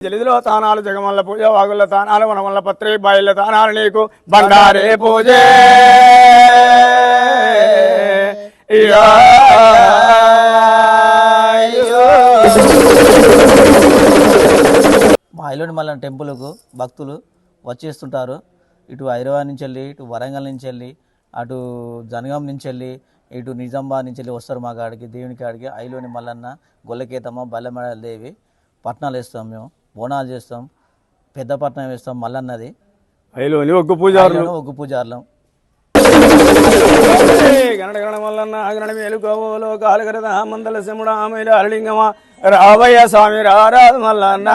జలిదిలో తానాలు జగమల్ల పూజ వాగుల తానాలు వనమల్ల పత్రి బాయిల తానాలు నీకు బండారే పూజే బాయిలోని మళ్ళీ టెంపుల్కు భక్తులు వచ్చేస్తుంటారు. ఇటు హైదరాబాద్ నుంచి వెళ్ళి, ఇటు వరంగల్ నుంచి వెళ్ళి, అటు జనగాం నుంచి వెళ్ళి, ఇటు నిజామాబాద్ నుంచి వెళ్ళి వస్తారు మా కాడికి, దేవుని కాడికి. ఐలోని మల్లన్న, గొల్లకేతమ్మ, బల్లెమడ దేవి పట్నాలు వేస్తాం, మేము బోనాలు చేస్తాం, పెద్ద పట్నం వేస్తాం. మల్లన్నది ఐలోని ఒగ్గు పూజారులం. గణడ గణ మల్లన్న గణ మేలుకోవలో కాలుగరద మందల శముడ ఆమెల అరలింగమా రావయ్య స్వామి రారాదు మల్లన్న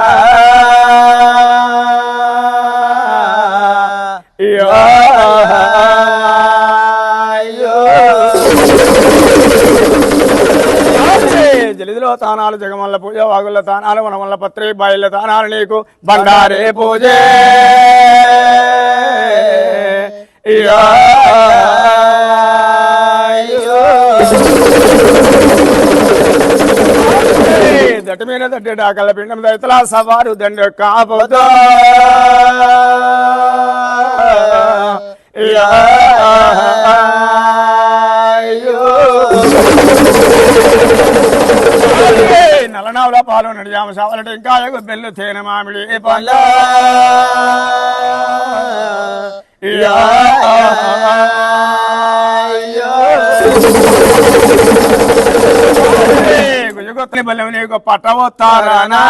జలిదిలో తానాలు జగమల్ల పూజ వాగుల తానాలు వనమల్ల పత్రి బాయిల తానాలు నీకు బండారే పూజే దటి మీద దట్టి డాకల పిండం దైతలా సవారు దండ కాపోతా నలనావుల పాలు నడిజామ సావలట ఇంకా బెల్లు తేనె మామిడి పళ్ళ గుజగొత్తని బల్లెం నీకు పట్టవస్తారానా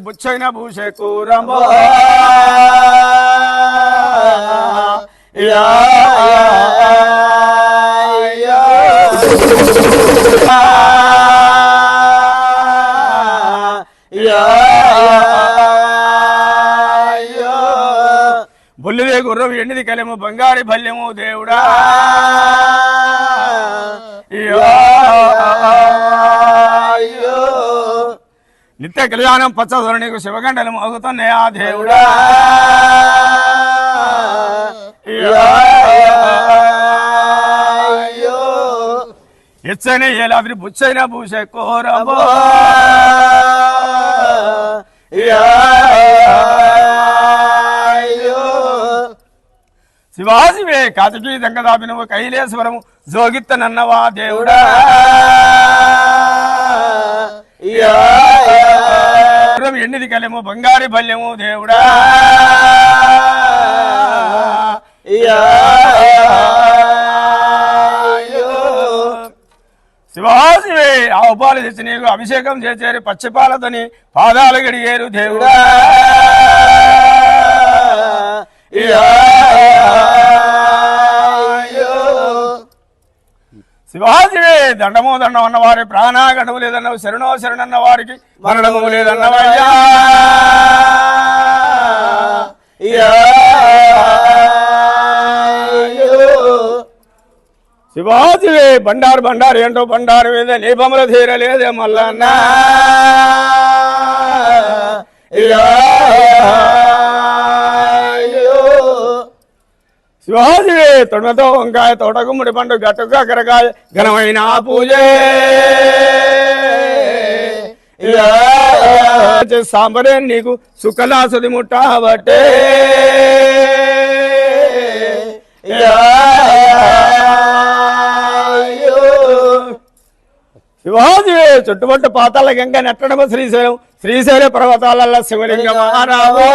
బుచ్చైన భూషే కూరంబో బుల్లిదే గుర్రం ఎండిది కలెము బంగారి భల్యము దేవుడా నిత్య కళ్యాణం పచ్చదొర నీకు శివగండలు మోగుతున్నాయి ఆ దేవుడా ఎచ్చని ఏలాద్రి బుచ్చైన భూష కోరబో శివాశివే కాతికి దంగదాపినవు కైలేశ్వరము జోగిత్త నన్నవా దేవుడా ఎన్నిది కలెము బంగారి బల్యము దేవుడా శివాశివే ఆవుపాలు తెచ్చి నీకు అభిషేకం చేసేరు పచ్చిపాలతోని పాదాలు గడిగేరు దేవుడా శివాజీవే దండము దండం అన్నవారి ప్రాణా గడవు లేదన్నవు శరణో శరణన్న వారికి మరణము లేదన్నవయ్యా శివాజీవే బండారు బండారు ఏంటో బండారు మీద నీపముల తీరలేదే మల్లన్న శివాజీవే తొడమతో వంకాయ తోటగుమ్మడి పండు గట్టు కాకరకాయ ఘనమైన పూజే సాంబరే నీకు సుఖలాసుది ముట్టాబట్టే శివాజీవే చుట్టుపట్టు పాతాల గంగ నెట్టడమ శ్రీశైలం శ్రీశైల పర్వతాల శివలింగమారావో